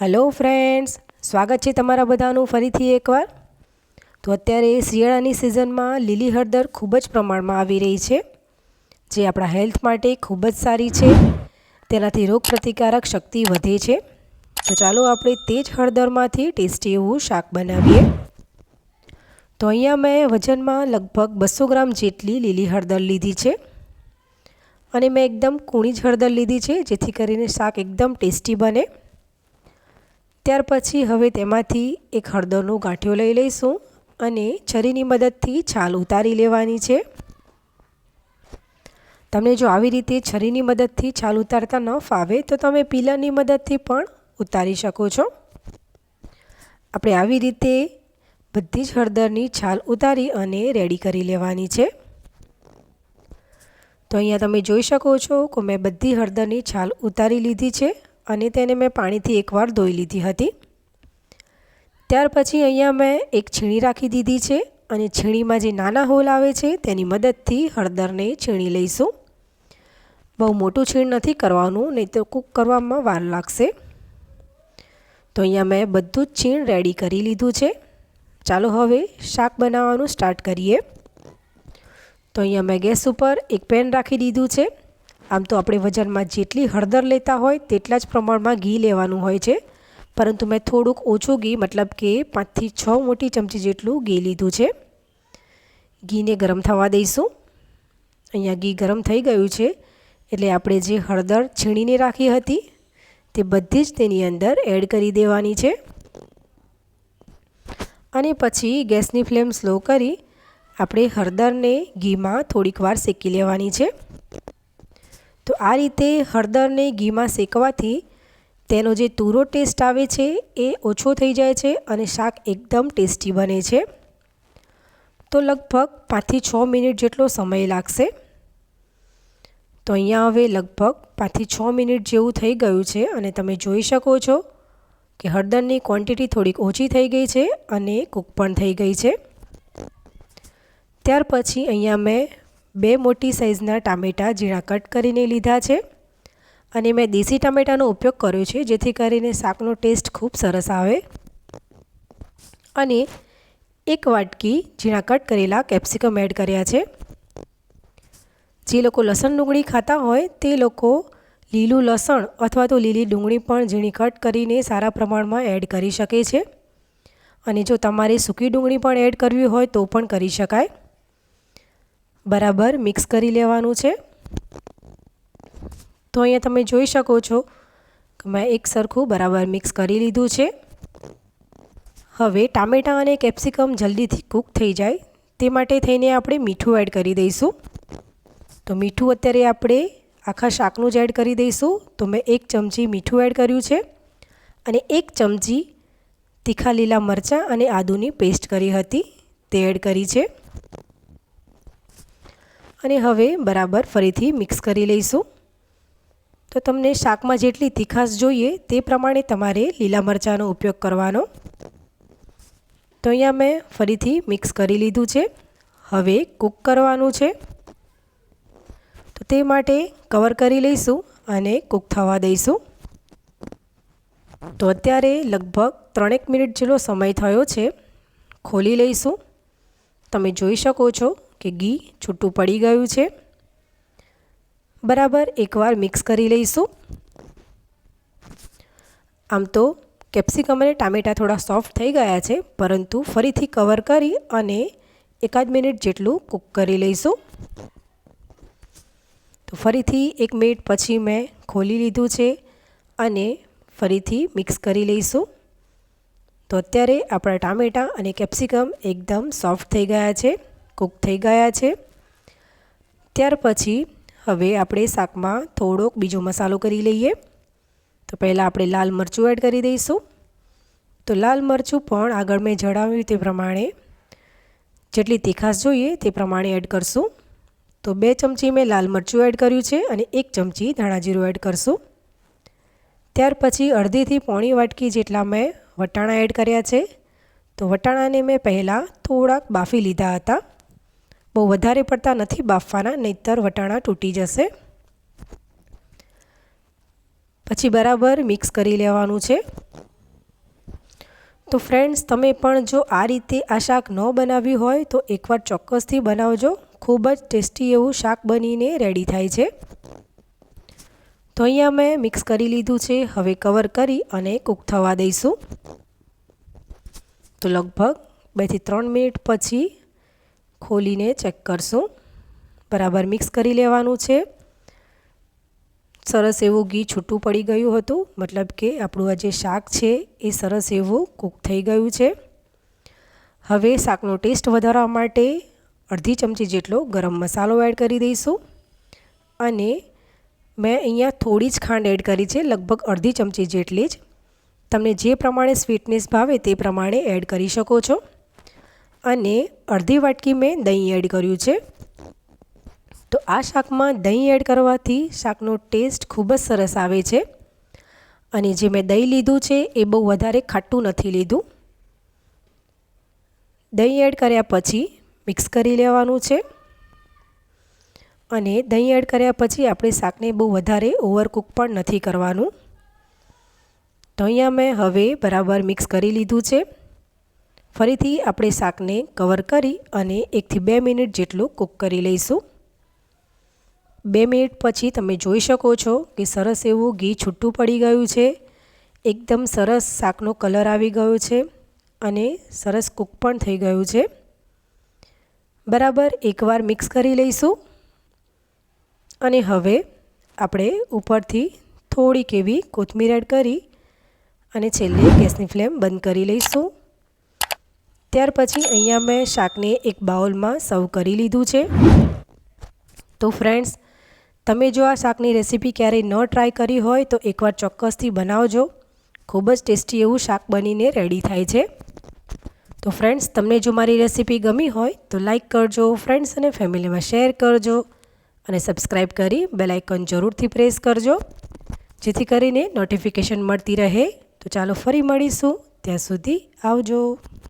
Hello friends, स्वागत है तमारा बधाનું ફરીથી એકવાર। તો અત્યારે શિયાળાની સિઝનમાં લીલી હળદર ખૂબ જ પ્રમાણમાં આવી રહી છે, જે આપણા હેલ્થ માટે ખૂબ જ સારી છે। તેનાથી રોગપ્રતિકારક શક્તિ વધે છે। તો ચાલો આપણે તે જ હળદરમાંથી ટેસ્ટી એવું શાક બનાવીએ। તો અહીંયા મેં વજનમાં લગભગ 200 ગ્રામ જેટલી લીલી હળદર લીધી છે અને મેં એકદમ કૂણી જ હળદર લીધી છે, જેથી કરીને શાક એકદમ ટેસ્ટી બને। ત્યાર પછી હવે તેમાંથી એક હળદરનો ગાંઠિયો લઈ લઈશું અને છરીની મદદથી છાલ ઉતારી લેવાની છે। તમને જો આવી રીતે છરીની મદદથી છાલ ઉતારતા ન ફાવે તો તમે પીલરની મદદથી પણ ઉતારી શકો છો। આપણે આવી રીતે બધી જ હળદરની છાલ ઉતારી અને રેડી કરી લેવાની છે। તો અહીંયા તમે જોઈ શકો છો કે મેં બધી હળદરની છાલ ઉતારી લીધી છે અને તેને મેં પાણીથી એકવાર ધોઈ લીધી હતી। ત્યાર પછી અહીંયા મેં એક છીણી રાખી દીધી છે અને છીણીમાં જે નાના હોલ આવે છે તેની મદદથી હળદરને છીણી લઈશું। બહુ મોટું છીણ નથી કરવાનું, નહીં તો કૂક કરવામાં વાર લાગશે। તો અહીંયા મેં બધું જ છીણ રેડી કરી લીધું છે। ચાલો હવે શાક બનાવવાનું સ્ટાર્ટ કરીએ। તો અહીંયા મેં ગેસ ઉપર એક પેન રાખી દીધું છે। આમ તો આપણે વજનમાં જેટલી હળદર લેતા હોય તેટલા જ પ્રમાણમાં ઘી લેવાનું હોય છે, પરંતુ મેં થોડુંક ઓછું ઘી મતલબ કે 5 થી 6 મોટી ચમચી જેટલું ઘી લીધું છે। ઘીને ગરમ થવા દઈશું। અહીંયા ઘી ગરમ થઈ ગયું છે એટલે આપણે જે હળદર છીણીને રાખી હતી તે બધી જ તેની અંદર એડ કરી દેવાની છે અને પછી ગેસની ફ્લેમ સ્લો કરી આપણે હળદરને ઘીમાં થોડીક વાર શેકી લેવાની છે। તો આ રીતે હળદરને ઘીમાં શેકવાથી તેનો જે તુરો ટેસ્ટ આવે છે એ ઓછો થઈ જાય છે અને શાક એકદમ ટેસ્ટી બને છે। તો લગભગ 5 થી 6 મિનિટ જેટલો સમય લાગશે। તો અહીંયા હવે લગભગ 5 થી 6 મિનિટ જેવું થઈ ગયું છે અને તમે જોઈ શકો છો કે હળદરની ક્વોન્ટિટી થોડીક ઓછી થઈ ગઈ છે અને કૂક પણ થઈ ગઈ છે। ત્યાર પછી અહીંયા મેં 2 મોટી સાઇઝના ટામેટાં ઝીણા કટ કરીને લીધા છે અને મેં દેશી ટામેટાનો ઉપયોગ કર્યો છે, જેથી કરીને શાકનો ટેસ્ટ ખૂબ સરસ આવે। અને 1 વાટકી ઝીણા કટ કરેલા કેપ્સિકમ એડ કર્યા છે। જે લોકો લસણ ડુંગળી ખાતા હોય તે લોકો લીલું લસણ અથવા તો લીલી ડુંગળી પણ ઝીણી કટ કરીને સારા પ્રમાણમાં એડ કરી શકે છે અને જો તમારે સૂકી ડુંગળી પણ એડ કરવી હોય તો પણ કરી શકાય। બરાબર મિક્સ કરી લેવાનું છે। તો અહીંયા તમે જોઈ શકો છો કે મેં એક સરખું બરાબર મિક્સ કરી લીધું છે। હવે ટામેટાં અને કેપ્સિકમ જલ્દીથી કૂક થઈ જાય તે માટે થઈને આપણે મીઠું એડ કરી દઈશું। તો મીઠું અત્યારે આપણે આખા શાકનું જ એડ કરી દઈશું। તો મેં 1 ચમચી મીઠું એડ કર્યું છે અને 1 ચમચી તીખા લીલા મરચાં અને આદુની પેસ્ટ કરી હતી તે એડ કરી છે અને હવે બરાબર ફરીથી મિક્સ કરી લઈશું। તો તમને શાકમાં જેટલી તીખાશ જોઈએ તે પ્રમાણે તમારે લીલા મરચાંનો ઉપયોગ કરવાનો। તો અહીંયા મેં ફરીથી મિક્સ કરી લીધું છે। હવે કૂક કરવાનું છે, તો તે માટે કવર કરી લઈશું અને કૂક થવા દઈશું। તો અત્યારે લગભગ 3 મિનિટ જેટલો સમય થયો છે। ખોલી લઈશું। તમે જોઈ શકો છો કે ઘી છૂટું પડી ગયું છે। બરાબર એકવાર મિક્સ કરી લઈશું। આમ તો કેપ્સિકમ અને ટામેટાં થોડા સોફ્ટ થઈ ગયા છે, પરંતુ ફરીથી કવર કરી અને 1 મિનિટ જેટલું કૂક કરી લઈશું। તો ફરીથી 1 મિનિટ પછી મેં ખોલી લીધું છે અને ફરીથી મિક્સ કરી લઈશું। તો અત્યારે આપણા ટામેટાં અને કેપ્સિકમ એકદમ સોફ્ટ થઈ ગયા છે, કૂક થઈ ગયા છે। ત્યાર પછી હવે આપણે શાકમાં થોડોક બીજો મસાલો કરી લઈએ। તો પહેલાં આપણે લાલ મરચું એડ કરી દઈશું। તો લાલ મરચું પણ આગળ મેં જણાવ્યું તે પ્રમાણે જેટલી તીખાશ જોઈએ તે પ્રમાણે એડ કરશું। તો 2 ચમચી મેં લાલ મરચું એડ કર્યું છે અને 1 ચમચી ધાણા જીરું એડ કરશું। ત્યાર પછી અડધીથી પોણી વાટકી જેટલા મેં વટાણા એડ કર્યા છે। તો વટાણાને મેં પહેલાં થોડાક બાફી લીધા હતા। બહુ વધારે પડતા નથી બાફવાના, નહીંતર વટાણા તૂટી જશે। પછી બરાબર મિક્સ કરી લેવાનું છે। તો ફ્રેન્ડ્સ, તમે પણ જો આ રીતે આ શાક ન બનાવ્યું હોય તો એકવાર ચોક્કસથી બનાવજો. ખૂબ જ ટેસ્ટી એવું શાક બનીને રેડી થાય છે. તો અહીંયા મેં મિક્સ કરી લીધું છે. હવે કવર કરી અને કૂક થવા દઈશું. તો લગભગ 2 થી 3 મિનિટ પછી ખોલીને ચેક કરશું. બરાબર મિક્સ કરી લેવાનું છે. સરસ એવું ઘી છૂટું પડી ગયું હતું, મતલબ કે આપણું આ જે શાક છે એ સરસ એવું કૂક થઈ ગયું છે. હવે શાકનો ટેસ્ટ વધારવા માટે અડધી ચમચી જેટલો ગરમ મસાલો એડ કરી દઈશું. અને મેં અહીંયા થોડી જ ખાંડ એડ કરી છે, લગભગ અડધી ચમચી જેટલી જ. તમને જે પ્રમાણે સ્વીટનેસ ભાવે તે પ્રમાણે એડ કરી શકો છો. અને અડધી વાટકી મેં દહીં એડ કર્યું છે. તો આ શાકમાં દહીં એડ કરવાથી શાકનો ટેસ્ટ ખૂબ જ સરસ આવે છે. અને જે મેં દહીં લીધું છે એ બહુ વધારે ખાટું નથી લીધું. દહીં એડ કર્યા પછી મિક્સ કરી લેવાનું છે. અને દહીં એડ કર્યા પછી આપણે શાકને બહુ વધારે ઓવરકુક પણ નથી કરવાનું. તો અહીંયા મેં હવે બરાબર મિક્સ કરી લીધું છે. ફરીથી આપણે શાકને કવર કરી અને 1 થી 2 મિનિટ જેટલું કૂક કરી લઈશું. 2 મિનિટ પછી તમે જોઈ શકો છો કે સરસ એવું ઘી છૂટું પડી ગયું છે. એકદમ સરસ શાકનો કલર આવી ગયો છે અને સરસ કૂક પણ થઈ ગયું છે. બરાબર એકવાર મિક્સ કરી લઈશું. અને હવે આપણે ઉપરથી થોડીક એવી કોથમીર એડ કરી અને છેલ્લે ગેસની ફ્લેમ બંધ કરી લઈશું. ત્યાર પછી અહીંયા મેં શાકને એક બાઉલમાં સર્વ કરી લીધું છે. તો ફ્રેન્ડ્સ, તમે જો આ શાકની રેસીપી ક્યારેય ન ટ્રાય કરી હોય તો એકવાર ચોક્કસથી બનાવજો. ખૂબ જ ટેસ્ટી એવું શાક બનીને રેડી થાય છે. તો ફ્રેન્ડ્સ, તમને જો મારી રેસીપી ગમી હોય તો લાઈક કરજો, ફ્રેન્ડ્સ અને ફેમિલીમાં શેર કરજો અને સબસ્ક્રાઈબ કરી બેલ આઇકન જરૂરથી પ્રેસ કરજો, જેથી કરીને નોટિફિકેશન મળતી રહે. તો ચાલો ફરી મળીશું. ત્યાં સુધી આવજો.